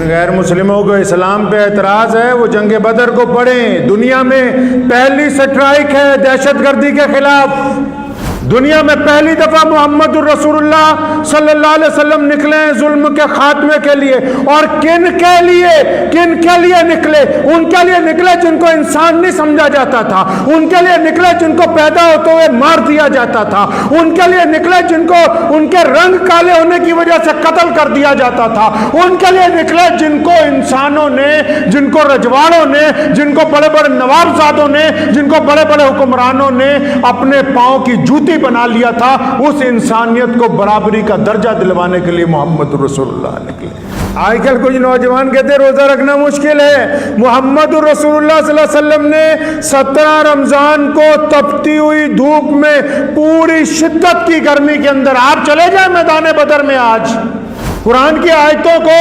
غیر مسلموں کو اسلام پہ اعتراض ہے وہ جنگ بدر کو پڑھیں. دنیا میں پہلی سٹرائک ہے دہشت گردی کے خلاف. دنیا میں پہلی دفعہ محمد الرسول اللہ صلی اللہ علیہ وسلم نکلے ہیں ظلم کے خاتمے کے لیے. اور کن کے لیے نکلے؟ ان کے لیے نکلے جن کو انسان نہیں سمجھا جاتا تھا. ان کے لیے نکلے جن کو پیدا ہوتے ہوئے مار دیا جاتا تھا. ان کے لیے نکلے جن کو ان کے رنگ کالے ہونے کی وجہ سے قتل کر دیا جاتا تھا. ان کے لیے نکلے جن کو انسانوں نے، جن کو رجواڑوں نے، جن کو بڑے بڑے نوابزادوں نے، جن کو بڑے بڑے حکمرانوں نے اپنے پاؤں کی جوتی بنا لیا تھا. اس انسانیت کو برابری کا درجہ دلوانے کے لیے محمد رسول اللہ نکلے. آج کل کچھ نوجوان کہتے ہیں روزہ رکھنا مشکل ہے. محمد رسول اللہ صلی اللہ علیہ وسلم نے 17 رمضان کو تپتی ہوئی دھوپ میں پوری شدت کی گرمی کے اندر، آپ چلے جائیں میدان بدر میں، آج قرآن کی آیتوں کو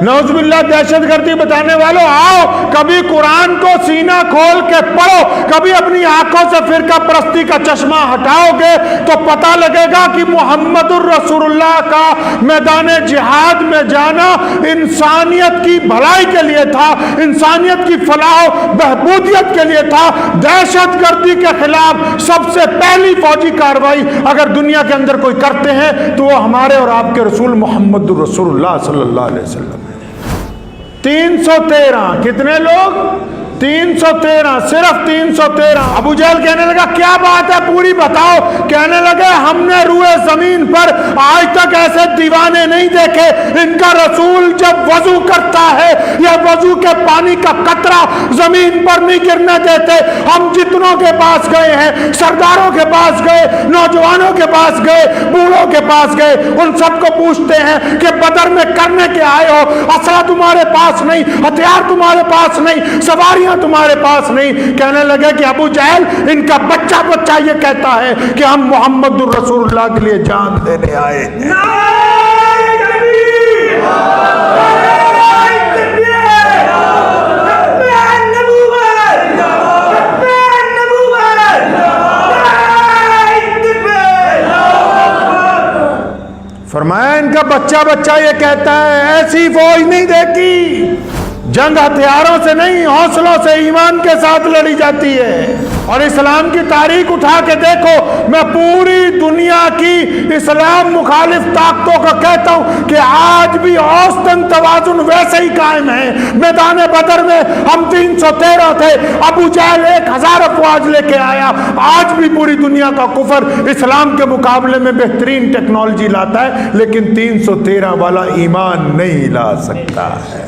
نعوذ باللہ دہشت گردی بتانے والوں، آؤ کبھی قرآن کو سینہ کھول کے پڑھو، کبھی اپنی آنکھوں سے فرقہ پرستی کا چشمہ ہٹاؤ گے تو پتہ لگے گا کہ محمد الرسول اللہ کا میدان جہاد میں جانا انسانیت کی بھلائی کے لیے تھا، انسانیت کی فلاح و بہبودیت کے لیے تھا. دہشت گردی کے خلاف سب سے پہلی فوجی کارروائی اگر دنیا کے اندر کوئی کرتے ہیں تو وہ ہمارے اور آپ کے رسول محمد رسول اللہ صلی اللہ علیہ وسلم. 313 کتنے لوگ؟ 313، صرف 313. ابو جہل کہنے لگا کیا بات ہے پوری بتاؤ. کہنے لگے ہم نے روئے زمین پر آج تک ایسے دیوانے نہیں دیکھے. ان کا رسول جب وضو کرتا ہے یا وضو کے پانی کا قطرہ زمین پر نہیں گرنے دیتے. ہم جتنوں کے پاس گئے ہیں، سرداروں کے پاس گئے، نوجوانوں کے پاس گئے، بوڑھوں کے پاس گئے، ان سب کو پوچھتے ہیں کہ بدر میں کرنے کے آئے ہو؟ اسلحہ تمہارے پاس نہیں، ہتھیار تمہارے پاس نہیں، سواریاں تمہارے پاس نہیں. کہنے لگے کہ ابو جہل ان کا بچہ یہ کہتا ہے کہ ہم محمد الرسول اللہ کے لیے جان دینے آئے ہیں. فرمایا ان کا بچہ یہ کہتا ہے ایسی فوج نہیں دیکھی. جنگ ہتھیاروں سے نہیں، حوصلوں سے، ایمان کے ساتھ لڑی جاتی ہے. اور اسلام کی تاریخ اٹھا کے دیکھو، میں پوری دنیا کی اسلام مخالف طاقتوں کو کہتا ہوں کہ آج بھی اوسطن توازن ویسے ہی قائم ہے. میدان بدر میں ہم 313 تھے، ابو جہل 1000 افواج لے کے آیا. آج بھی پوری دنیا کا کفر اسلام کے مقابلے میں بہترین ٹیکنالوجی لاتا ہے، لیکن 313 والا ایمان نہیں لا سکتا ہے.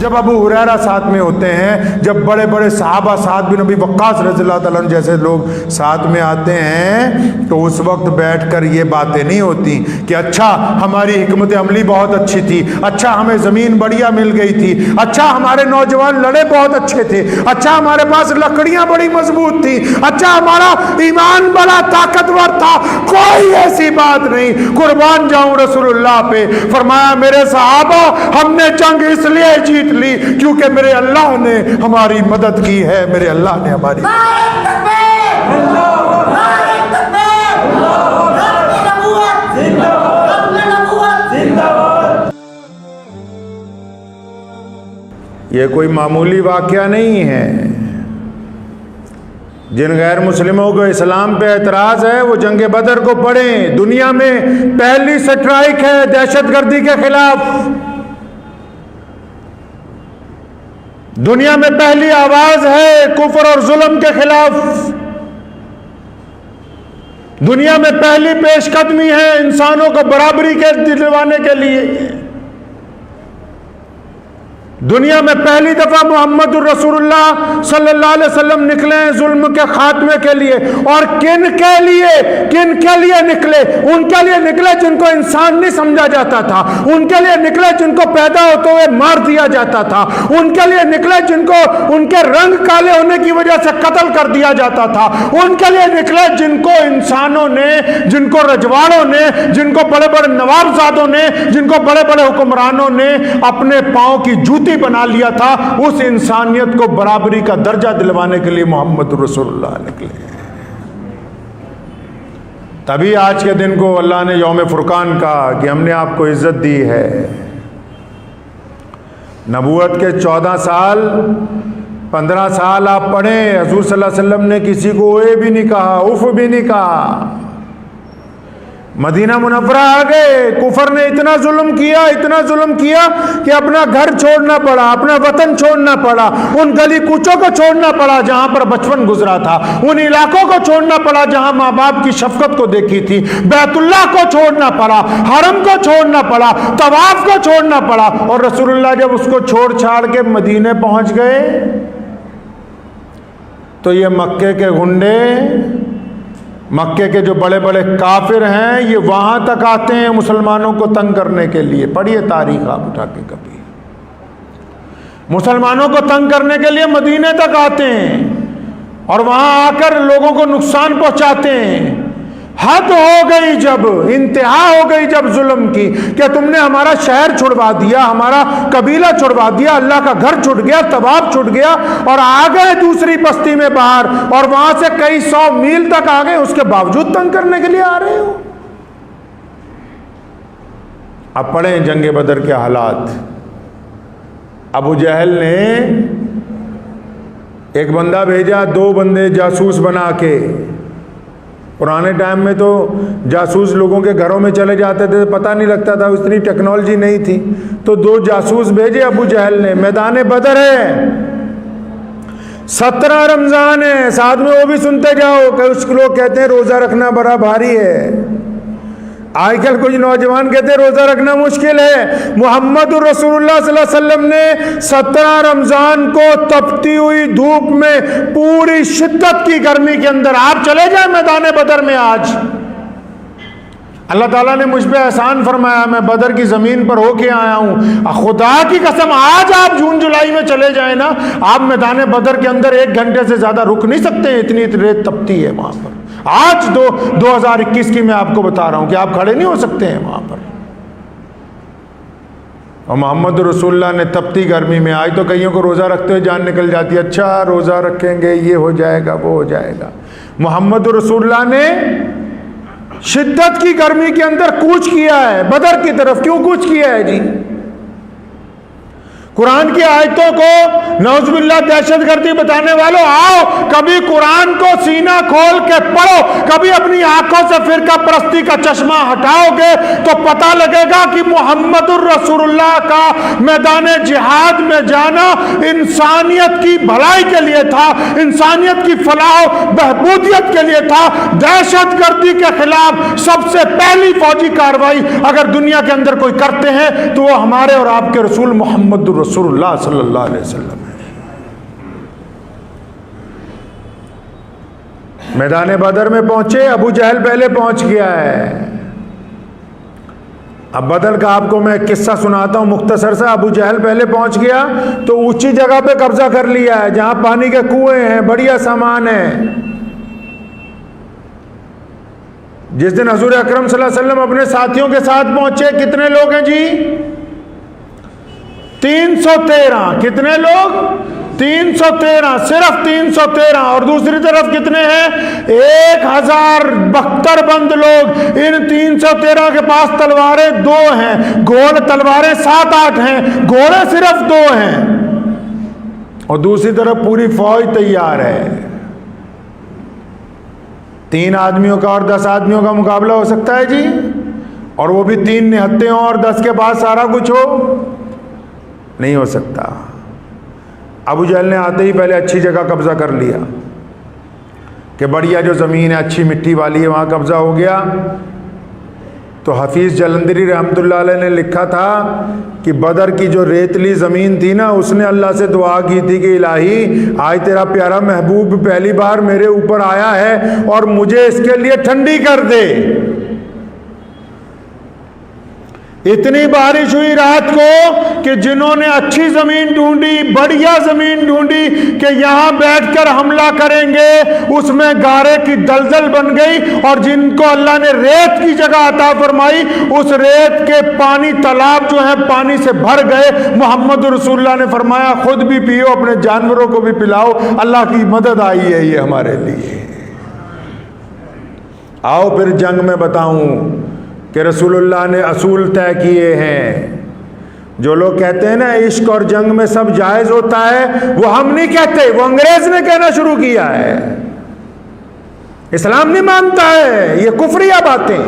جب ابو ہریرہ ساتھ میں ہوتے ہیں، جب بڑے بڑے صحابہ ساتھ بن ابی وقاص رضی اللہ تعالیٰ عنہ جیسے لوگ ساتھ میں آتے ہیں تو اس وقت بیٹھ کر یہ باتیں نہیں ہوتی کہ اچھا ہماری حکمت عملی بہت اچھی تھی، اچھا ہمیں زمین بڑھیا مل گئی تھی، اچھا ہمارے نوجوان لڑے بہت اچھے تھے، اچھا ہمارے پاس لکڑیاں بڑی مضبوط تھی، اچھا ہمارا ایمان بڑا طاقتور تھا. کوئی ایسی بات نہیں. قربان جاؤں رسول اللہ پہ. فرمایا میرے صحابہ ہم نے جنگ اس لیے جیت لی کیونکہ میرے اللہ نے ہماری مدد کی ہے، میرے اللہ نے ہماری یہ کوئی معمولی واقعہ نہیں ہے. جن غیر مسلموں کو اسلام پہ اعتراض ہے وہ جنگ بدر کو پڑھیں. دنیا میں پہلی سٹرائک ہے دہشت گردی کے خلاف. دنیا میں پہلی آواز ہے کفر اور ظلم کے خلاف. دنیا میں پہلی پیش قدمی ہے انسانوں کو برابری کے دلوانے کے لیے. دنیا میں پہلی دفعہ محمد الرسول اللہ صلی اللہ علیہ وسلم نکلے ہیں ظلم کے خاتمے کے لیے. اور کن کے لیے نکلے؟ ان کے لیے نکلے جن کو انسان نہیں سمجھا جاتا تھا. ان کے لیے نکلے جن کو پیدا ہوتے ہوئے مار دیا جاتا تھا. ان کے لیے نکلے جن کو ان کے رنگ کالے ہونے کی وجہ سے قتل کر دیا جاتا تھا. ان کے لیے نکلے جن کو انسانوں نے، جن کو رجواڑوں نے، جن کو بڑے بڑے نوابزادوں نے، جن کو بڑے بڑے حکمرانوں نے اپنے پاؤں کی جوتی بنا لیا تھا. اس انسانیت کو برابری کا درجہ دلوانے کے لیے محمد رسول اللہ نکلے. تبھی آج کے دن کو اللہ نے یوم فرقان کہا کہ ہم نے آپ کو عزت دی ہے. نبوت کے 14 سال 15 سال آپ پڑھیں، حضور صلی اللہ علیہ وسلم نے کسی کو اوے بھی نہیں کہا، اف بھی نہیں کہا۔ مدینہ منورہ آ گئے، کفر نے اتنا ظلم کیا کہ اپنا گھر چھوڑنا پڑا، اپنا وطن چھوڑنا پڑا، ان گلی کوچوں کو چھوڑنا پڑا جہاں پر بچپن گزرا تھا، ان علاقوں کو چھوڑنا پڑا جہاں ماں باپ کی شفقت کو دیکھی تھی، بیت اللہ کو چھوڑنا پڑا، حرم کو چھوڑنا پڑا، طواف کو چھوڑنا پڑا، اور رسول اللہ جب اس کو چھوڑ چھاڑ کے مدینے پہنچ گئے تو یہ مکے کے گنڈے، مکے کے جو بڑے بڑے کافر ہیں، یہ وہاں تک آتے ہیں مسلمانوں کو تنگ کرنے کے لیے۔ پڑھیے تاریخ آپ اٹھا کے کبھی، مسلمانوں کو تنگ کرنے کے لیے مدینے تک آتے ہیں اور وہاں آ کر لوگوں کو نقصان پہنچاتے ہیں۔ حد ہو گئی جب، انتہا ہو گئی جب ظلم کی، کہ تم نے ہمارا شہر چھڑوا دیا، ہمارا قبیلہ چھڑوا دیا، اللہ کا گھر چھٹ گیا، طواف چھٹ گیا، اور آ گئے دوسری بستی میں باہر، اور وہاں سے کئی 100 میل تک آ گئے، اس کے باوجود تنگ کرنے کے لیے آ رہے ہو۔ اب پڑھیں جنگ بدر کے حالات۔ ابو جہل نے ایک بندہ بھیجا، 2 بندے جاسوس بنا کے۔ پرانے ٹائم میں تو جاسوس لوگوں کے گھروں میں چلے جاتے تھے، پتہ نہیں لگتا تھا، اتنی ٹیکنالوجی نہیں تھی، تو 2 جاسوس بھیجے ابو جہل نے۔ میدان بدر ہے، 17 رمضان ہے، ساتھ میں وہ بھی سنتے جاؤ کہ اس لوگ کہتے ہیں روزہ رکھنا بڑا بھاری ہے، آج کل کچھ نوجوان کہتے ہیں روزہ رکھنا مشکل ہے۔ محمد رسول اللہ صلی اللہ علیہ وسلم نے 17 رمضان کو تپتی ہوئی دھوپ میں، پوری شدت کی گرمی کے اندر، آپ چلے جائیں میدان بدر میں، آج اللہ تعالیٰ نے مجھ پہ احسان فرمایا، میں بدر کی زمین پر ہو کے آیا ہوں، خدا کی قسم آج آپ جون جولائی میں چلے جائیں نا، آپ میدان بدر کے اندر 1 گھنٹے سے زیادہ رک نہیں سکتے، اتنی ریت تپتی ہے وہاں پر۔ آج 2021 کی میں آپ کو بتا رہا ہوں کہ آپ کھڑے نہیں ہو سکتے ہیں وہاں پر۔ اور محمد رسول اللہ نے تپتی گرمی میں، آج تو کئیوں کو روزہ رکھتے ہوئے جان نکل جاتی ہے، اچھا روزہ رکھیں گے یہ ہو جائے گا وہ ہو جائے گا۔ محمد رسول اللہ نے شدت کی گرمی کے اندر کوچ کیا ہے بدر کی طرف۔ کیوں کوچ کیا ہے جی؟ قرآن کی آیتوں کو نعوذ باللہ دہشت گردی بتانے والوں، آؤ کبھی قرآن کو سینہ کھول کے پڑھو، کبھی اپنی آنکھوں سے فرقہ پرستی کا چشمہ ہٹاؤ گے تو پتہ لگے گا کہ محمد الرسول اللہ کا میدان جہاد میں جانا انسانیت کی بھلائی کے لیے تھا، انسانیت کی فلاح و بہبودیت کے لیے تھا۔ دہشت گردی کے خلاف سب سے پہلی فوجی کارروائی اگر دنیا کے اندر کوئی کرتے ہیں تو وہ ہمارے اور آپ کے رسول محمد رسول اللہ صلی اللہ علیہ وسلم ہے۔ میدان بدر میں پہنچے، ابو جہل پہلے پہنچ گیا ہے۔ اب بدر کا آپ کو میں ایک قصہ سناتا ہوں مختصر سا۔ ابو جہل پہلے پہنچ گیا تو اونچی جگہ پہ قبضہ کر لیا ہے جہاں پانی کے کنویں ہیں، بڑھیا سامان ہے۔ جس دن حضور اکرم صلی اللہ علیہ وسلم اپنے ساتھیوں کے ساتھ پہنچے، کتنے لوگ ہیں جی؟ 313۔ کتنے لوگ؟ 313، صرف 313۔ اور دوسری طرف کتنے ہیں؟ 1072 بند لوگ۔ ان 313 کے پاس تلواریں 2 ہیں، گھوڑے تلواریں 7-8 ہیں، گھوڑے صرف 2 ہیں، اور دوسری طرف پوری فوج تیار ہے۔ 3 آدمیوں کا اور 10 آدمیوں کا مقابلہ ہو سکتا ہے جی؟ اور وہ بھی 3 نہتے ہوں اور 10 کے پاس سارا کچھ ہو؟ نہیں ہو سکتا۔ ابو جہل نے آتے ہی پہلے اچھی جگہ قبضہ کر لیا کہ بڑھیا جو زمین ہے اچھی مٹی والی ہے وہاں قبضہ ہو گیا۔ تو حفیظ جلندری رحمۃ اللہ علیہ نے لکھا تھا کہ بدر کی جو ریتلی زمین تھی نا، اس نے اللہ سے دعا کی تھی کہ الہی آج تیرا پیارا محبوب پہلی بار میرے اوپر آیا ہے اور مجھے اس کے لیے ٹھنڈی کر دے۔ اتنی بارش ہوئی رات کو کہ جنہوں نے اچھی زمین ڈھونڈی، بڑھیا زمین ڈھونڈی کہ یہاں بیٹھ کر حملہ کریں گے، اس میں گارے کی دلدل بن گئی، اور جن کو اللہ نے ریت کی جگہ عطا فرمائی اس ریت کے پانی تالاب جو ہے پانی سے بھر گئے۔ محمد رسول اللہ نے فرمایا خود بھی پیو، اپنے جانوروں کو بھی پلاؤ، اللہ کی مدد آئی ہے یہ ہمارے لیے۔ آؤ پھر جنگ میں بتاؤں کہ رسول اللہ نے اصول طے کیے ہیں۔ جو لوگ کہتے ہیں نا عشق اور جنگ میں سب جائز ہوتا ہے، وہ ہم نہیں کہتے، وہ انگریز نے کہنا شروع کیا ہے۔ اسلام نہیں مانتا ہے یہ کفریہ باتیں۔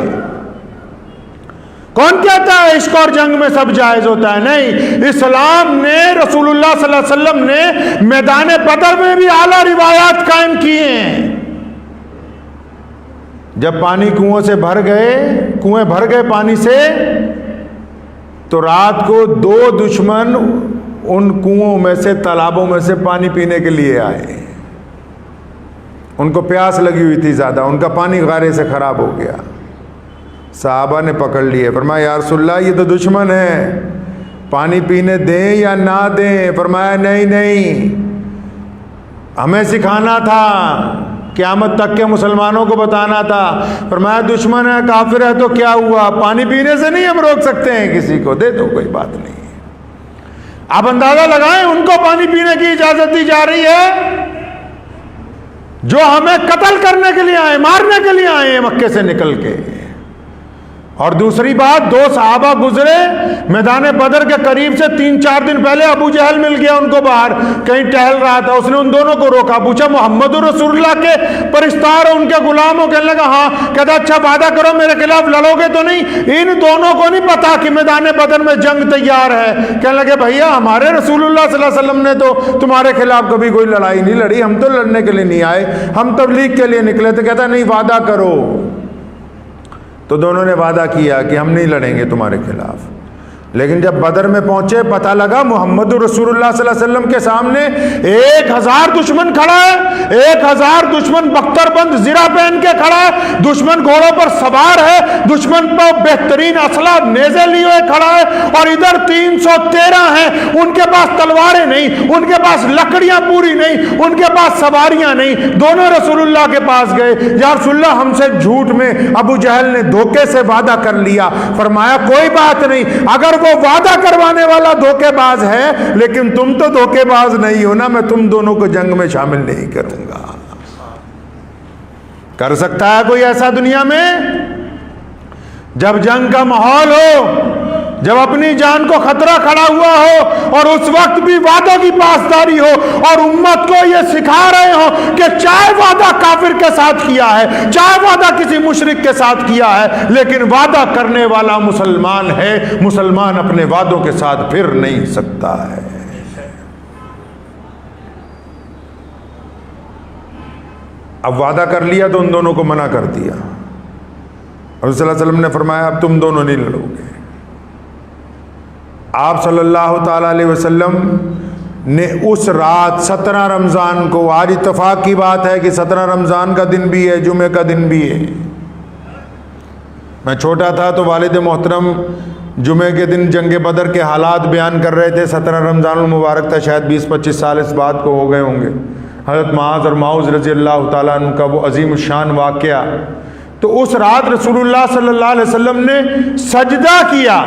کون کہتا ہے عشق اور جنگ میں سب جائز ہوتا ہے؟ نہیں، اسلام نے، رسول اللہ صلی اللہ علیہ وسلم نے میدان بدر میں بھی اعلیٰ روایات قائم کیے ہیں۔ جب پانی کنویں سے بھر گئے، کنویں بھر گئے پانی سے، تو رات کو 2 دشمن ان کنووں میں سے، تالابوں میں سے پانی پینے کے لیے آئے۔ ان کو پیاس لگی ہوئی تھی زیادہ، ان کا پانی غارے سے خراب ہو گیا۔ صحابہ نے پکڑ لیے، فرمایا یا رسول اللہ یہ تو دشمن ہے، پانی پینے دیں یا نہ دیں؟ فرمایا نہیں نہیں، ہمیں سکھانا تھا، قیامت تک کے مسلمانوں کو بتانا تھا۔ فرمایا دشمن ہے، کافر ہے تو کیا ہوا، پانی پینے سے نہیں ہم روک سکتے ہیں کسی کو، دے دو کوئی بات نہیں۔ آپ اندازہ لگائیں ان کو پانی پینے کی اجازت دی جا رہی ہے جو ہمیں قتل کرنے کے لیے آئے، مارنے کے لیے آئے ہیں مکے سے نکل کے۔ اور دوسری بات، 2 صحابہ گزرے میدان بدر کے قریب سے، 3-4 دن پہلے ابو جہل مل گیا ان کو باہر، کہیں ٹہل رہا تھا، اس نے ان دونوں کو روکا، پوچھا محمد رسول اللہ کے پرستار ہو، ان کے غلام ہو؟ کہنے لگا ہاں۔ کہتا اچھا وعدہ کرو میرے خلاف لڑو گے تو نہیں؟ ان دونوں کو نہیں پتا کہ میدان بدر میں جنگ تیار ہے۔ کہنے لگے بھیا ہمارے رسول اللہ صلی اللہ علیہ وسلم نے تو تمہارے خلاف کبھی کوئی لڑائی نہیں لڑی، ہم تو لڑنے کے لیے نہیں آئے، ہم تبلیغ کے لیے نکلے تھے۔ کہتا نہیں وعدہ کرو۔ تو دونوں نے وعدہ کیا کہ ہم نہیں لڑیں گے تمہارے خلاف۔ لیکن جب بدر میں پہنچے، پتہ لگا محمد رسول اللہ صلی اللہ علیہ وسلم کے سامنے 1000 دشمن کھڑا ہے، 1000 دشمن بختر بند زرہ پہن کے کھڑا ہے، دشمن گھوڑوں پر سوار ہے، دشمن پر بہترین اسلحہ نیزے لیے ہوئے کھڑا ہے، اور ادھر 313 ہیں، ان کے پاس تلواریں نہیں، ان کے پاس لکڑیاں پوری نہیں، ان کے پاس سواریاں نہیں۔ دونوں رسول اللہ کے پاس گئے، یا رسول اللہ ہم سے جھوٹ میں ابو جہل نے دھوکے سے وعدہ کر لیا۔ فرمایا کوئی بات نہیں، اگر وہ وعدہ کروانے والا دھوکے باز ہے، لیکن تم تو دھوکے باز نہیں ہو نا، میں تم دونوں کو جنگ میں شامل نہیں کروں گا۔ کر سکتا ہے کوئی ایسا دنیا میں؟ جب جنگ کا ماحول ہو، جب اپنی جان کو خطرہ کھڑا ہوا ہو، اور اس وقت بھی وعدوں کی پاسداری ہو، اور امت کو یہ سکھا رہے ہو کہ چاہے وعدہ کافر کے ساتھ کیا ہے، چاہے وعدہ کسی مشرک کے ساتھ کیا ہے، لیکن وعدہ کرنے والا مسلمان ہے، مسلمان اپنے وعدوں کے ساتھ پھر نہیں سکتا ہے۔ اب وعدہ کر لیا تو ان دونوں کو منع کر دیا، اور صلی اللہ علیہ وسلم نے فرمایا اب تم دونوں نہیں لڑو گے۔ آپ صلی اللہ تعالیٰ علیہ وسلم نے اس رات 17 رمضان کو، آج اتفاق کی بات ہے کہ 17 رمضان کا دن بھی ہے، جمعے کا دن بھی ہے۔ میں چھوٹا تھا تو والد محترم جمعے کے دن جنگ بدر کے حالات بیان کر رہے تھے۔ 17 رمضان المبارک تھا، شاید 20-25 سال اس بات کو ہو گئے ہوں گے۔ حضرت معاذ اور معوذ رضی اللہ تعالیٰ عنہ کا وہ عظیم الشان واقعہ، تو اس رات رسول اللہ صلی اللہ علیہ وسلم نے سجدہ کیا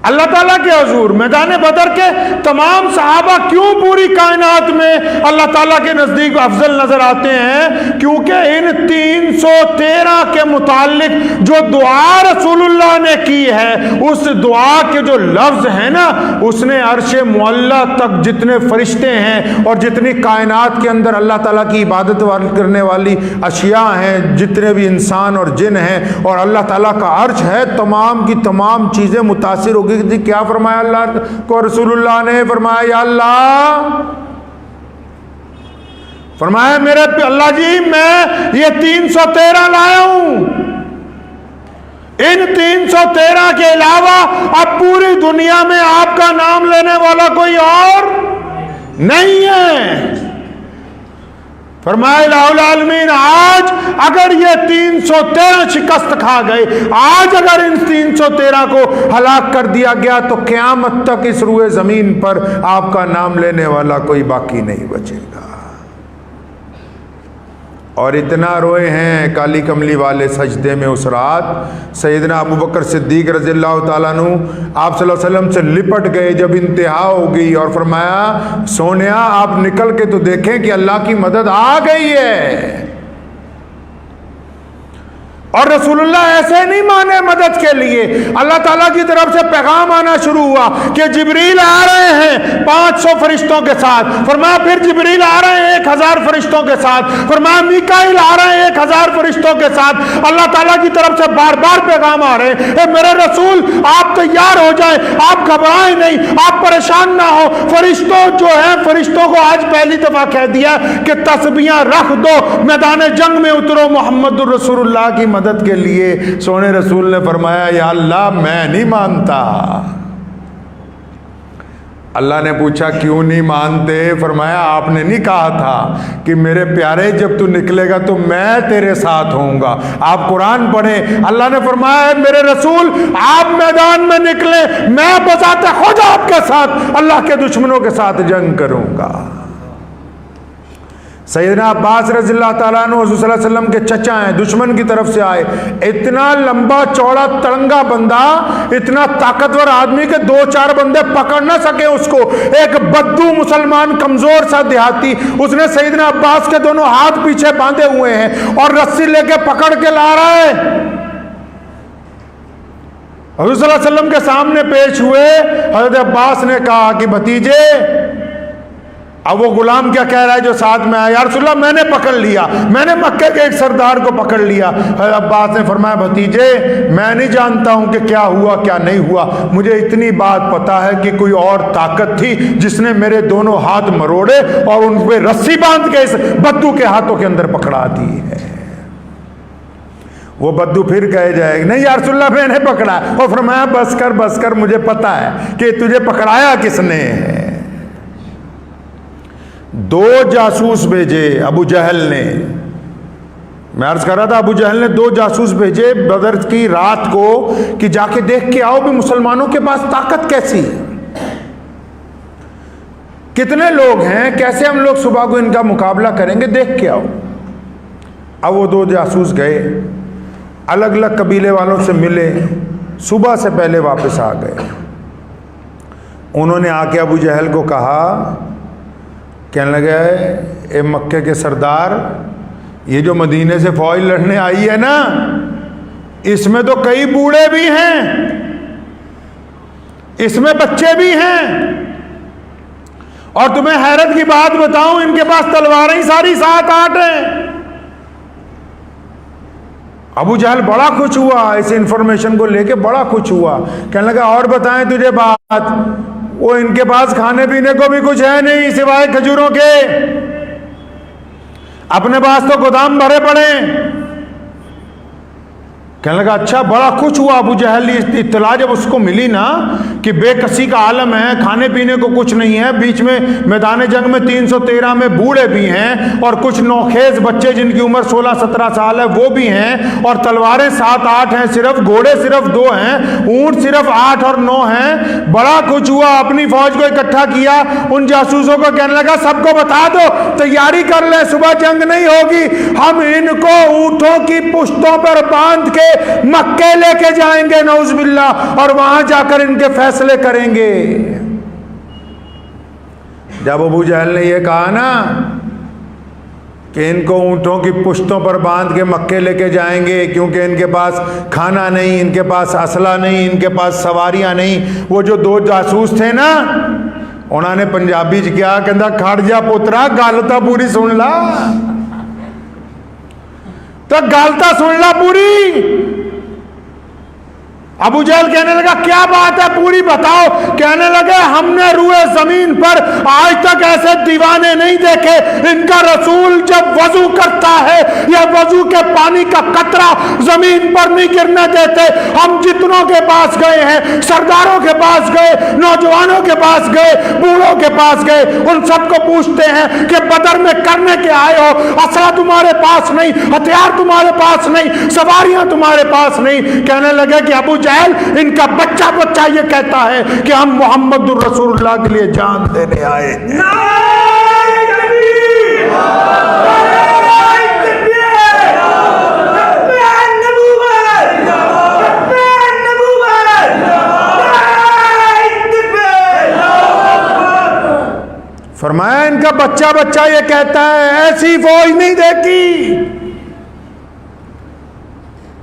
اللہ تعالیٰ کے حضور۔ میدان بدر کے تمام صحابہ کیوں پوری کائنات میں اللہ تعالیٰ کے نزدیک افضل نظر آتے ہیں؟ کیونکہ ان 313 کے متعلق جو دعا رسول اللہ نے کی ہے، اس دعا کے جو لفظ ہیں نا، اس نے عرش معلیٰ تک جتنے فرشتے ہیں اور جتنی کائنات کے اندر اللہ تعالیٰ کی عبادت کرنے والی اشیاء ہیں، جتنے بھی انسان اور جن ہیں، اور اللہ تعالیٰ کا عرش ہے، تمام کی تمام چیزیں متاثر ہوگی۔ کیا فرمایا اللہ کو رسول اللہ نے؟ فرمایا یا اللہ، فرمایا میرے اللہ جی میں یہ 313 لایا ہوں، ان 313 کے علاوہ اب پوری دنیا میں آپ کا نام لینے والا کوئی اور نہیں ہے۔ فرمایا الہ العالمین، آج اگر یہ 313 شکست کھا گئے، آج اگر ان 313 کو ہلاک کر دیا گیا، تو قیامت تک اس روئے زمین پر آپ کا نام لینے والا کوئی باقی نہیں بچے گا۔ اور اتنا روئے ہیں کالی کملی والے سجدے میں اس رات، سیدنا ابو بکر صدیق رضی اللہ تعالیٰ عنہ آپ صلی اللہ علیہ وسلم سے لپٹ گئے جب انتہا ہو گئی، اور فرمایا سونیا آپ نکل کے تو دیکھیں کہ اللہ کی مدد آ گئی ہے۔ اور رسولullah ایسے نہیں مانے مدد کے لیے. اللہ تعالیٰ کی طرف سے پیغام آنا شروع ہوا کہ جبریل آ رہے ہیں 500 فرشتوں کے ساتھ. فرمایا پھر جبریل آ رہے ہیں 1000 فرشتوں کے ساتھ. فرمایا میکائیل آ رہے ہیں 1000 فرشتوں کے ساتھ. اللہ تعالیٰ کی طرف سے بار بار پیغام آ رہے ہیں اے میرے رسول آپ تیار ہو جائیں, آپ گھبرائیں نہیں, آپ پریشان نہ ہو. فرشتوں جو ہیں فرشتوں کو آج پہلی دفعہ کہہ دیا کہ تسبیحاں رکھ دو, میدان جنگ میں اترو محمد الرسول اللہ کی مدد کے لیے. سونے رسول نے فرمایا یا اللہ میں نہیں مانتا. اللہ نے پوچھا کیوں نہیں مانتے؟ فرمایا آپ نے نہیں کہا تھا کہ میرے پیارے جب تو نکلے گا تو میں تیرے ساتھ ہوں گا. آپ قرآن پڑھیں, اللہ نے فرمایا میرے رسول آپ میدان میں نکلے, میں بذات خود آپ کے ساتھ اللہ کے دشمنوں کے ساتھ جنگ کروں گا. سیدنا عباس رضی اللہ تعالیٰ عنہ حضور صلی اللہ علیہ وسلم کے چچا ہیں, دشمن کی طرف سے آئے. اتنا لمبا چوڑا تڑنگا بندہ, اتنا طاقتور آدمی کہ 2-4 بندے پکڑ نہ سکے اس کو. ایک بدو مسلمان کمزور سا دیہاتی, اس نے سیدنا عباس کے دونوں ہاتھ پیچھے باندھے ہوئے ہیں اور رسی لے کے پکڑ کے لا رہا ہے. حضور صلی اللہ علیہ وسلم کے سامنے پیش ہوئے. حضرت عباس نے کہا کہ بھتیجے, اب وہ غلام کیا کہہ رہا ہے جو ساتھ میں آیا, یا رسول اللہ میں نے پکڑ لیا, میں نے مکے کے ایک سردار کو پکڑ لیا. حضرت عباس نے فرمایا بھتیجے میں نہیں جانتا ہوں کہ کیا ہوا کیا نہیں ہوا, مجھے اتنی بات پتا ہے کہ کوئی اور طاقت تھی جس نے میرے دونوں ہاتھ مروڑے اور ان پہ رسی باندھ کے اس بدو کے ہاتھوں کے اندر پکڑا دی ہے. وہ بدو پھر کہے جائے گا نہیں یا رسول اللہ میں نے پکڑا. اور فرمایا بس کر مجھے پتا ہے کہ تجھے پکڑایا کس نے ہے. 2 جاسوس بھیجے ابو جہل نے, میں عرض کر رہا تھا ابو جہل نے 2 جاسوس بھیجے بدر کی رات کو کہ جا کے دیکھ کے آؤ بھی مسلمانوں کے پاس طاقت کیسی ہے, کتنے لوگ ہیں, کیسے ہم لوگ صبح کو ان کا مقابلہ کریں گے, دیکھ کے آؤ. اب وہ 2 جاسوس گئے, الگ الگ قبیلے والوں سے ملے, صبح سے پہلے واپس آ گئے. انہوں نے آ کے ابو جہل کو کہا, کہنے لگا اے مکے کے سردار, یہ جو مدینے سے فوج لڑنے آئی ہے نا اس میں تو کئی بوڑھے بھی ہیں, اس میں بچے بھی ہیں, اور تمہیں حیرت کی بات بتاؤں ان کے پاس تلواریں ساری 7-8 ہیں. ابو جہل بڑا خوش ہوا, اس انفارمیشن کو لے کے بڑا خوش ہوا. کہنے لگا اور بتائیں تجھے بات, وہ ان کے پاس کھانے پینے کو بھی کچھ ہے نہیں سوائے کھجوروں کے, اپنے پاس تو گودام بھرے پڑے. کہنے لگا اچھا, بڑا خوش ہوا ابو جہل. اطلاع جب اس کو ملی نا کہ بے کسی کا عالم ہے, کھانے پینے کو کچھ نہیں ہے, بیچ میں میدان جنگ میں 313 میں بوڑھے بھی ہیں اور کچھ نوخیز بچے جن کی عمر 16-17 سال ہے وہ بھی ہیں, اور تلواریں 7-8 ہیں صرف, گھوڑے صرف 2 ہیں, اونٹ صرف 8 اور 9 ہیں. بڑا خوش ہوا, اپنی فوج کو اکٹھا کیا, ان جاسوسوں کو کہنے لگا سب کو بتا دو تیاری کر لیں, صبح جنگ نہیں ہوگی, ہم ان کو اونٹوں کی پشتوں پر باندھ کے مکے لے کے جائیں گے نعوذ باللہ, اور وہاں جا کر ان کے فیصلے کریں گے. جب ابو جہل نے یہ کہا نا کہ ان کو اونٹوں کی پشتوں پر باندھ کے مکے لے کے جائیں گے کیونکہ ان کے پاس کھانا نہیں, ان کے پاس اسلحہ نہیں, ان کے پاس سواریاں نہیں, وہ جو 2 جاسوس تھے نا انہوں نے پنجابی چ کیا, کہندا کھڑ جا پترا گل تا پوری سن لا, تو گل تا سن لا پوری. ابو جہل کہنے لگا کیا بات ہے پوری بتاؤ. کہنے لگے ہم نے روئے زمین پر آج تک ایسے دیوانے نہیں دیکھے, ان کا رسول جب وضو کرتا ہے یا وضو کے پانی کا قطرہ زمین پر نہیں گرنے دیتے. ہم جتنوں کے پاس گئے ہیں, سرداروں کے پاس گئے, نوجوانوں کے پاس گئے, بوڑھوں کے پاس گئے, ان سب کو پوچھتے ہیں کہ بدر میں کرنے کے آئے ہو, اسلحہ تمہارے پاس نہیں, ہتھیار تمہارے پاس نہیں, سواریاں تمہارے پاس نہیں. کہنے لگے کہ ابو جہل ان کا بچہ یہ کہتا ہے کہ ہم محمد الرسول اللہ کے لیے جان دینے آئے ہیں. فرمایا ان کا بچہ یہ کہتا ہے ایسی فوج نہیں دیکھی.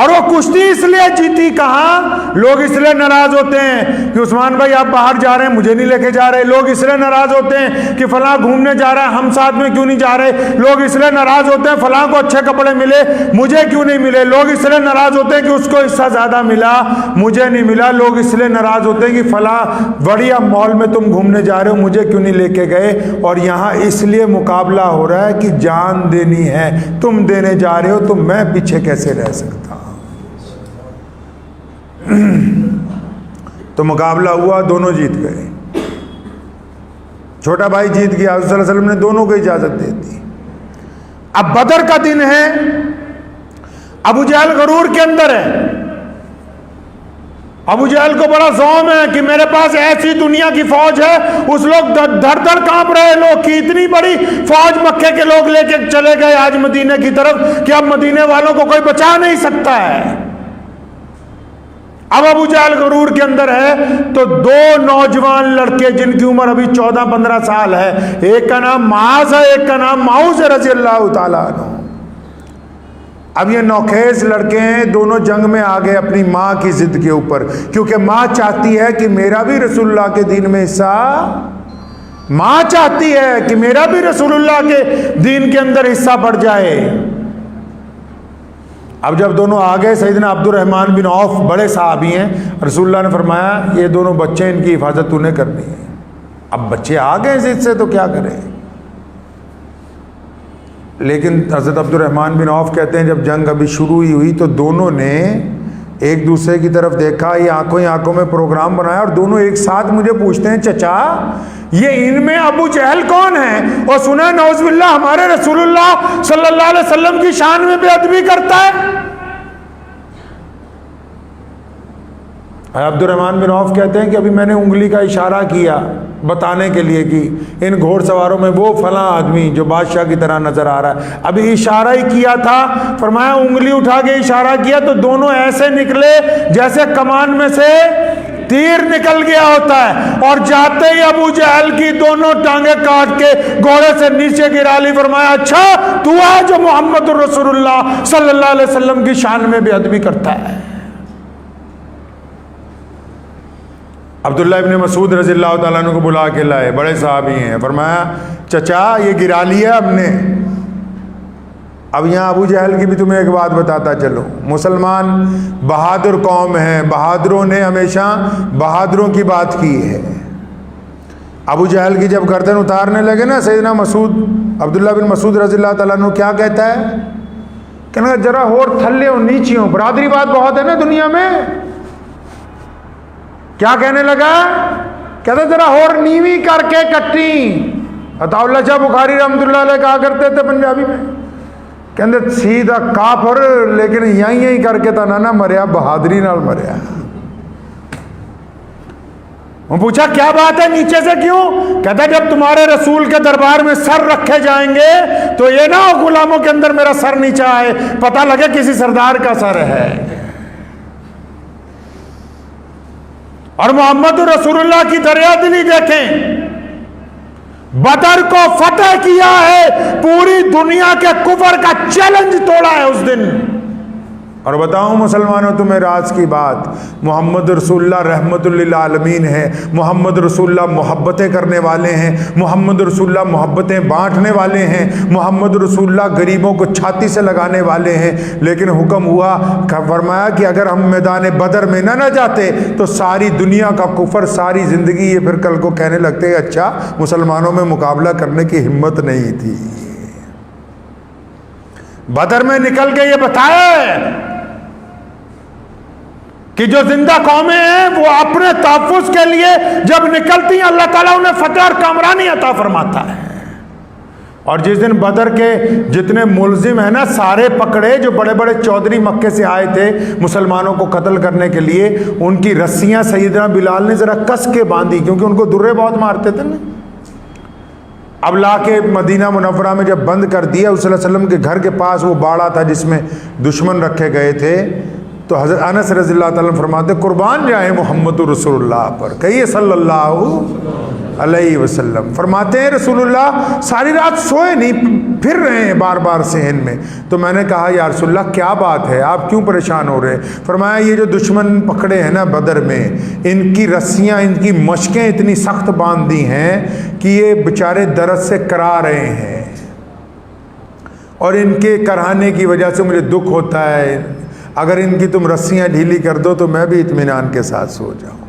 اور وہ کشتی اس لیے جیتی کہاں؟ لوگ اس لیے ناراض ہوتے ہیں کہ عثمان بھائی آپ باہر جا رہے ہیں مجھے نہیں لے کے جا رہے. لوگ اس لیے ناراض ہوتے ہیں کہ فلاں گھومنے جا رہا ہے ہم ساتھ میں کیوں نہیں جا رہے. لوگ اس لیے ناراض ہوتے ہیں فلاں کو اچھے کپڑے ملے مجھے کیوں نہیں ملے. لوگ اس لیے ناراض ہوتے ہیں کہ اس کو حصہ زیادہ ملا مجھے نہیں ملا. لوگ اس لیے ناراض ہوتے ہیں کہ فلاں بڑھیا مال میں تم گھومنے جا رہے ہو مجھے کیوں نہیں لے کے گئے. اور یہاں اس لیے مقابلہ ہو رہا ہے کہ جان دینی ہے, تم دینے جا رہے ہو تو میں پیچھے کیسے رہ سکتا ہوں. تو مقابلہ ہوا, دونوں جیت گئے. چھوٹا بھائی جیت گیا, حضرت صلی اللہ علیہ وسلم نے دونوں کو اجازت دے دی. اب بدر کا دن ہے, ابو جہل غرور کے اندر ہے. ابو جہل کو بڑا زوم ہے کہ میرے پاس ایسی دنیا کی فوج ہے. اس لوگ دھڑ دھڑ کانپ رہے لوگ کی اتنی بڑی فوج مکے کے لوگ لے کے چلے گئے آج مدینے کی طرف کہ اب مدینے والوں کو کوئی بچا نہیں سکتا ہے. اب ابو جہل غرور کے اندر ہے تو دو نوجوان لڑکے جن کی عمر ابھی 14-15 سال ہے, ایک کا نام معاذ ہے ایک کا نام معوذ ہے رضی اللہ تعالیٰ عنہ. اب یہ نوخیز لڑکے ہیں, دونوں جنگ میں آ گئے اپنی ماں کی ضد کے اوپر, کیونکہ ماں چاہتی ہے کہ میرا بھی رسول اللہ کے دین میں حصہ, ماں چاہتی ہے کہ میرا بھی رسول اللہ کے دین کے اندر حصہ پڑ جائے. اب جب دونوں آ گئے, سیدنا عبد الرحمن بن عوف بڑے صحابی ہیں, رسول اللہ نے فرمایا یہ دونوں بچے ان کی حفاظت تو نے کرنی ہے. اب بچے آ گئے ضد سے تو کیا کریں. لیکن حضرت عبد الرحمن بن عوف کہتے ہیں جب جنگ ابھی شروع ہی ہوئی تو دونوں نے ایک دوسرے کی طرف دیکھا, یہ آنکھوں میں پروگرام بنایا, اور دونوں ایک ساتھ مجھے پوچھتے ہیں چچا یہ ان میں ابو جہل کون ہے؟ اور سنا نعوذ باللہ ہمارے رسول اللہ صلی اللہ علیہ وسلم کی شان میں بے ادبی کرتا ہے. عبد الرحمن بن عوف کہتے ہیں کہ ابھی میں نے انگلی کا اشارہ کیا بتانے کے لیے کہ ان گھوڑ سواروں میں وہ فلاں آدمی جو بادشاہ کی طرح نظر آ رہا ہے, ابھی اشارہ ہی کیا تھا. فرمایا انگلی اٹھا کے اشارہ کیا تو دونوں ایسے نکلے جیسے کمان میں سے تیر نکل گیا ہوتا ہے, اور جاتے ہی ابو جہل کی دونوں ٹانگیں کاٹ کے گھوڑے سے نیچے گرا لی. فرمایا اچھا تو ہے جو محمد رسول اللہ صلی اللہ علیہ وسلم کی شان میں بے ادبی کرتا ہے. عبداللہ ابن مسعود رضی اللہ تعالیٰ عنہ کو بلا کے لائے, بڑے صحابی ہیں. فرمایا چچا یہ گرا لیا ہم نے. اب یہاں ابو جہل کی بھی تمہیں ایک بات بتاتا چلو, مسلمان بہادر قوم ہے, بہادروں نے ہمیشہ بہادروں کی بات کی ہے. ابو جہل کی جب گردن اتارنے لگے نا سیدنا مسعود, عبداللہ بن مسعود رضی اللہ تعالیٰ عنہ کیا کہتا ہے, کہنا ذرا اور تھلے ہو نیچے ہو, برادری بات بہت ہے نا دنیا میں. کیا کہنے لگا, کہتا ذرا اور نیوی کر کے کٹی. عطا اللہ شاہ بخاری رحمۃ اللہ علیہ کہا کرتے تھے پنجابی میں, کہتے سیدھا کافر لیکن یہیں کر کے تا نہ مریا, بہادری نال مریا. وہ پوچھا کیا بات ہے نیچے سے کیوں؟ کہتا جب تمہارے رسول کے دربار میں سر رکھے جائیں گے تو یہ نہ ہو غلاموں کے اندر میرا سر نیچے آئے, پتہ لگے کسی سردار کا سر ہے. اور محمد رسول اللہ کی دریا دلی دیکھیں, بدر کو فتح کیا ہے, پوری دنیا کے کفر کا چیلنج توڑا ہے اس دن. اور بتاؤں مسلمانوں تمہیں راز کی بات, محمد رسول اللہ رحمت للعالمین ہے, محمد رسول اللہ محبتیں کرنے والے ہیں, محمد رسول اللہ محبتیں بانٹنے والے ہیں, محمد رسول اللہ غریبوں کو چھاتی سے لگانے والے ہیں. لیکن حکم ہوا, فرمایا کہ اگر ہم میدان بدر میں نہ جاتے تو ساری دنیا کا کفر ساری زندگی یہ پھر کل کو کہنے لگتے اچھا مسلمانوں میں مقابلہ کرنے کی ہمت نہیں تھی. بدر میں نکل کے یہ بتایا کہ جو زندہ قومیں ہیں وہ اپنے تحفظ کے لیے جب نکلتی ہیں اللہ تعالیٰ انہیں فتح اور کامرانی عطا فرماتا ہے. اور جس دن بدر کے جتنے ملزم ہیں نا سارے پکڑے, جو بڑے بڑے چودھری مکے سے آئے تھے مسلمانوں کو قتل کرنے کے لیے, ان کی رسیاں سیدنا بلال نے ذرا کس کے باندھی, کیونکہ ان کو درے بہت مارتے تھے نا. اب لا کے مدینہ منورہ میں جب بند کر دیا, صلی اللہ علیہ وسلم کے گھر کے پاس وہ باڑا تھا جس میں دشمن رکھے گئے تھے, تو حضرت انس رضی اللہ تعالیٰ فرماتے قربان جائیں محمد رسول اللہ پر، کہیے صلی اللہ علیہ وسلم۔ فرماتے ہیں رسول اللہ ساری رات سوئے نہیں، پھر رہے ہیں بار بار صحن میں۔ تو میں نے کہا یا رسول اللہ کیا بات ہے، آپ کیوں پریشان ہو رہے؟ فرمایا یہ جو دشمن پکڑے ہیں نا بدر میں، ان کی رسیاں، ان کی مشقیں اتنی سخت باندھ دی ہیں کہ یہ بیچارے درد سے کرا رہے ہیں، اور ان کے کرانے کی وجہ سے مجھے دکھ ہوتا ہے، اگر ان کی تم رسیاں ڈھیلی کر دو تو میں بھی اطمینان کے ساتھ سو جاؤں۔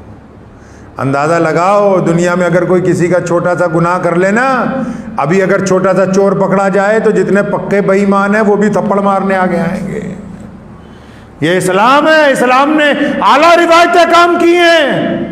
اندازہ لگاؤ دنیا میں اگر کوئی کسی کا چھوٹا سا گناہ کر لے نا، ابھی اگر چھوٹا سا چور پکڑا جائے تو جتنے پکے بے ایمان ہیں وہ بھی تھپڑ مارنے آگے آئیں گے۔ یہ اسلام ہے، اسلام نے اعلیٰ روایتیں کام کی ہیں۔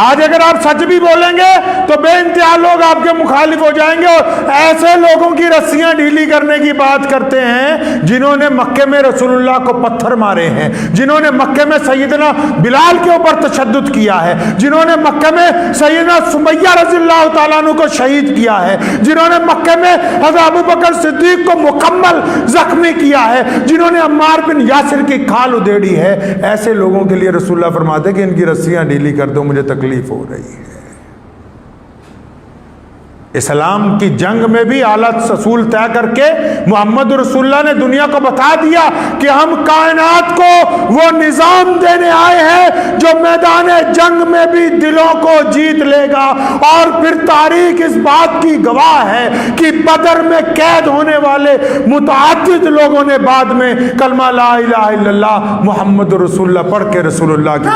آج اگر آپ سچ بھی بولیں گے تو بے انتہا لوگ آپ کے مخالف ہو جائیں گے، اور ایسے لوگوں کی رسیاں ڈھیلی کرنے کی بات کرتے ہیں جنہوں نے مکے میں رسول اللہ کو پتھر مارے ہیں، جنہوں نے مکے میں سیدنا بلال کے اوپر تشدد کیا ہے، جنہوں نے مکے میں سیدنا سمیہ رضی اللہ تعالیٰ عنہ کو شہید کیا ہے، جنہوں نے مکے میں حضرت ابوبکر صدیق کو مکمل زخمی کیا ہے، جنہوں نے عمار بن یاسر کی کھال ادھیڑی ہے، ایسے لوگوں کے لیے رسول اللہ فرماتے ہیں کہ ان کی رسیاں ڈھیلی کر دو، مجھے تکلیف ہو رہی ہے۔ اسلام کی جنگ میں بھی اعلیٰ اصول طے کر کے محمد رسول اللہ نے دنیا کو بتا دیا کہ ہم کائنات کو وہ نظام دینے آئے ہیں جو میدان جنگ میں بھی دلوں کو جیت لے گا، اور پھر تاریخ اس بات کی گواہ ہے کہ بدر میں قید ہونے والے متعدد لوگوں نے بعد میں کلمہ لا الہ الا اللہ محمد رسول اللہ پڑھ کے رسول اللہ کی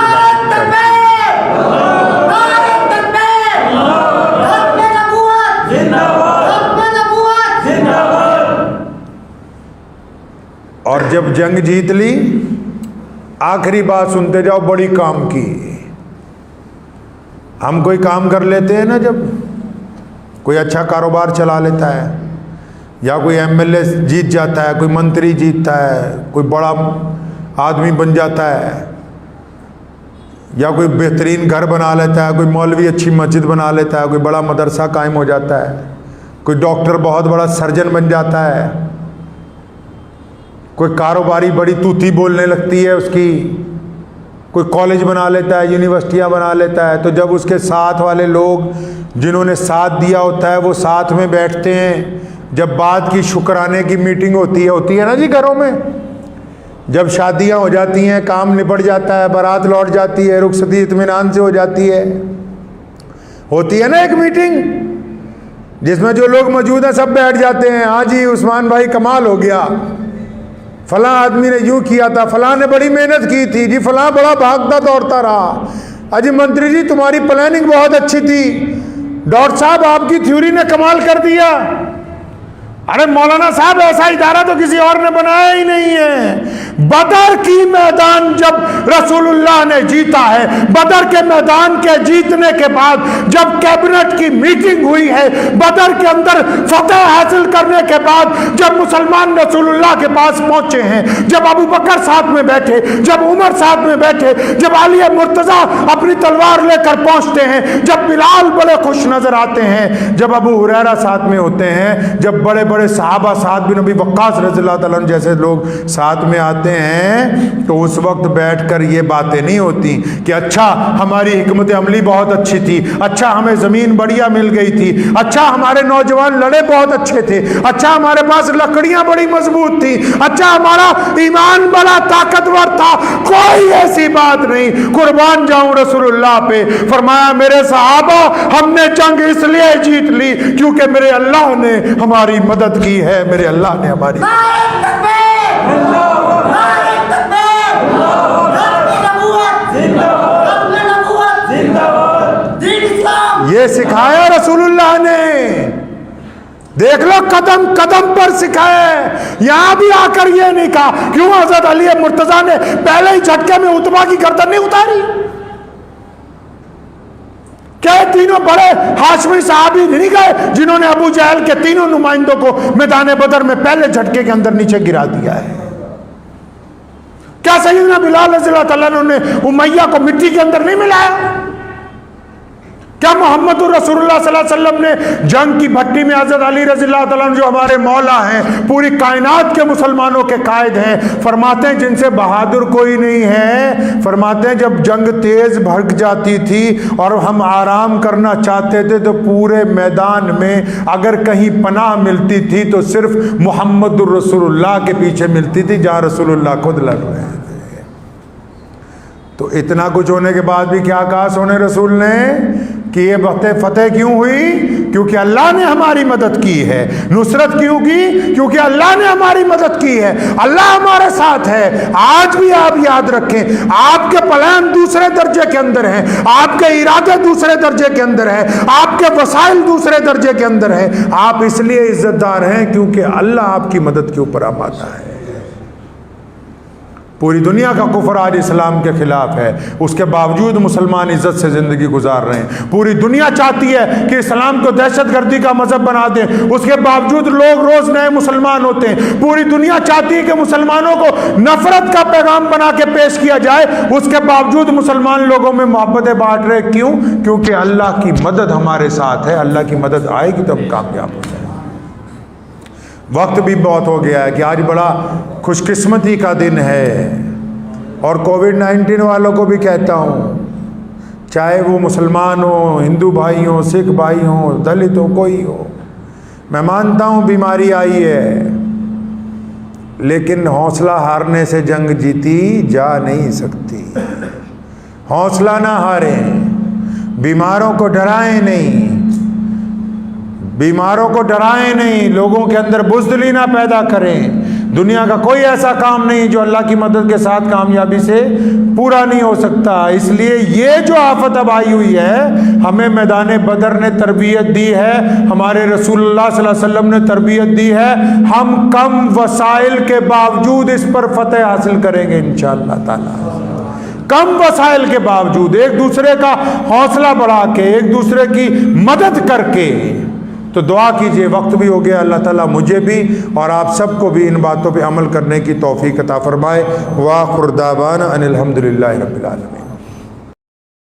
اور جب جنگ جیت لی، آخری بات سنتے جاؤ، بڑی کام کی۔ ہم کوئی کام کر لیتے ہیں نا، جب کوئی اچھا کاروبار چلا لیتا ہے، یا کوئی ایم ایل اے جیت جاتا ہے، کوئی منتری جیتتا ہے، کوئی بڑا آدمی بن جاتا ہے، یا کوئی بہترین گھر بنا لیتا ہے، کوئی مولوی اچھی مسجد بنا لیتا ہے، کوئی بڑا مدرسہ قائم ہو جاتا ہے، کوئی ڈاکٹر بہت بڑا سرجن بن جاتا ہے، کوئی کاروباری بڑی توتی بولنے لگتی ہے اس کی، کوئی کالج بنا لیتا ہے، یونیورسٹیاں بنا لیتا ہے، تو جب اس کے ساتھ والے لوگ جنہوں نے ساتھ دیا ہوتا ہے وہ ساتھ میں بیٹھتے ہیں، جب بعد کی شکرانے کی میٹنگ ہوتی ہے نا جی گھروں میں، جب شادیاں ہو جاتی ہیں، کام نپٹ جاتا ہے، بارات لوٹ جاتی ہے، رخصتی اطمینان سے ہو جاتی ہے، ہوتی ہے نا ایک میٹنگ جس میں جو لوگ موجود ہیں سب بیٹھ جاتے ہیں، ہاں جی عثمان بھائی کمال ہو گیا، فلاں آدمی نے یوں کیا تھا، فلاں نے بڑی محنت کی تھی جی، فلاں بڑا بھاگتا دوڑتا رہا، اجی منتری جی تمہاری پلاننگ بہت اچھی تھی، ڈاکٹر صاحب آپ کی تھیوری نے کمال کر دیا، ارے مولانا صاحب ایسا ادارہ تو کسی اور نے بنایا ہی نہیں ہے۔ بدر کی میدان جب رسول اللہ نے جیتا ہے، بدر کے میدان کے جیتنے کے بعد جب کیبنٹ کی میٹنگ ہوئی ہے، بدر کے اندر فتح حاصل کرنے کے بعد جب مسلمان رسول اللہ کے پاس پہنچے ہیں، جب ابو بکر ساتھ میں بیٹھے، جب عمر ساتھ میں بیٹھے، جب علی مرتضیٰ اپنی تلوار لے کر پہنچتے ہیں، جب بلال بڑے خوش نظر آتے ہیں، جب ابو ہریرہ ساتھ میں ہوتے ہیں، جب بڑے بڑے صحابہ سعد بن ابی وقاص رضی اللہ تعالیٰ عنہ جیسے لوگ ساتھ میں آتے ہیں، تو اس وقت بیٹھ کر یہ باتیں نہیں ہوتی کہ اچھا ہماری حکمت عملی بہت اچھی تھی، اچھا ہمیں زمین بڑھیا مل گئی تھی، اچھا ہمارے نوجوان لڑے بہت اچھے تھے، اچھا ہمارے پاس لکڑیاں بڑی مضبوط تھی، اچھا ہمارا ایمان بڑا طاقتور تھا، کوئی ایسی بات نہیں۔ قربان جاؤں رسول اللہ پہ، فرمایا میرے صحابہ ہم نے جنگ اس لیے جیت لی کیونکہ میرے اللہ نے ہماری مدد کی ہے، میرے اللہ نے ہماری یہ سکھایا رسول اللہ نے، دیکھ لو قدم قدم پر سکھایا، یہاں بھی آ کر یہ نہیں کہا کیوں حضرت علی مرتضیٰ نے پہلے ہی جھٹکے میں اتبا کی گردن نہیں اتاری، کیا تینوں بڑے ہاشمی صحابی نہیں گئے جنہوں نے ابو جہل کے تینوں نمائندوں کو میدان بدر میں پہلے جھٹکے کے اندر نیچے گرا دیا ہے؟ کیا سیدنا بلال رضی اللہ تعالیٰ نے امیہ کو مٹی کے اندر نہیں ملایا؟ کیا محمد الرسول اللہ صلی اللہ علیہ وسلم نے جنگ کی بھٹی میں حضرت علی رضی اللہ تعالیٰ عنہ جو ہمارے مولا ہیں، پوری کائنات کے مسلمانوں کے قائد ہیں، فرماتے ہیں جن سے بہادر کوئی نہیں ہے، فرماتے ہیں جب جنگ تیز بھڑک جاتی تھی اور ہم آرام کرنا چاہتے تھے تو پورے میدان میں اگر کہیں پناہ ملتی تھی تو صرف محمد الرسول اللہ کے پیچھے ملتی تھی جہاں رسول اللہ خود لڑ رہے تھے۔ تو اتنا کچھ ہونے کے بعد بھی کیا کہا سونے رسول نے کہ یہ فتح کیوں ہوئی؟ کیونکہ اللہ نے ہماری مدد کی ہے۔ نصرت کیوں کی؟ کیونکہ اللہ نے ہماری مدد کی ہے، اللہ ہمارے ساتھ ہے۔ آج بھی آپ یاد رکھیں، آپ کے پلان دوسرے درجے کے اندر ہیں، آپ کے ارادے دوسرے درجے کے اندر ہیں، آپ کے وسائل دوسرے درجے کے اندر ہیں۔ آپ اس لیے عزت دار ہیں کیونکہ اللہ آپ کی مدد کے اوپر آمادہ ہے۔ پوری دنیا کا کفر آج اسلام کے خلاف ہے، اس کے باوجود مسلمان عزت سے زندگی گزار رہے ہیں۔ پوری دنیا چاہتی ہے کہ اسلام کو دہشت گردی کا مذہب بنا دیں، اس کے باوجود لوگ روز نئے مسلمان ہوتے ہیں۔ پوری دنیا چاہتی ہے کہ مسلمانوں کو نفرت کا پیغام بنا کے پیش کیا جائے، اس کے باوجود مسلمان لوگوں میں محبتیں بانٹ رہے۔ کیوں؟ کیونکہ اللہ کی مدد ہمارے ساتھ ہے، اللہ کی مدد آئے گی تو ہم کامیاب ہو جائیں۔ وقت بھی بہت ہو گیا ہے کہ آج بڑا خوش قسمتی کا دن ہے، اور کووڈ-19 والوں کو بھی کہتا ہوں، چاہے وہ مسلمان ہوں، ہندو بھائی ہوں، سکھ بھائی ہوں، دلت ہو، کوئی ہو، میں مانتا ہوں بیماری آئی ہے، لیکن حوصلہ ہارنے سے جنگ جیتی جا نہیں سکتی۔ حوصلہ نہ ہاریں، بیماروں کو ڈرائیں نہیں، بیماروں کو ڈرائیں نہیں، لوگوں کے اندر بزدلی نہ پیدا کریں۔ دنیا کا کوئی ایسا کام نہیں جو اللہ کی مدد کے ساتھ کامیابی سے پورا نہیں ہو سکتا۔ اس لیے یہ جو آفت اب آئی ہوئی ہے، ہمیں میدان بدر نے تربیت دی ہے، ہمارے رسول اللہ صلی اللہ علیہ وسلم نے تربیت دی ہے، ہم کم وسائل کے باوجود اس پر فتح حاصل کریں گے انشاءاللہ تعالی۔ کم وسائل کے باوجود ایک دوسرے کا حوصلہ بڑھا کے، ایک دوسرے کی مدد کر کے۔ تو دعا کیجئے، وقت بھی ہو گیا، اللہ تعالیٰ مجھے بھی اور آپ سب کو بھی ان باتوں پہ عمل کرنے کی توفیق عطا فرمائے۔ وآخر دعوانا ان الحمدللہ رب العالمین۔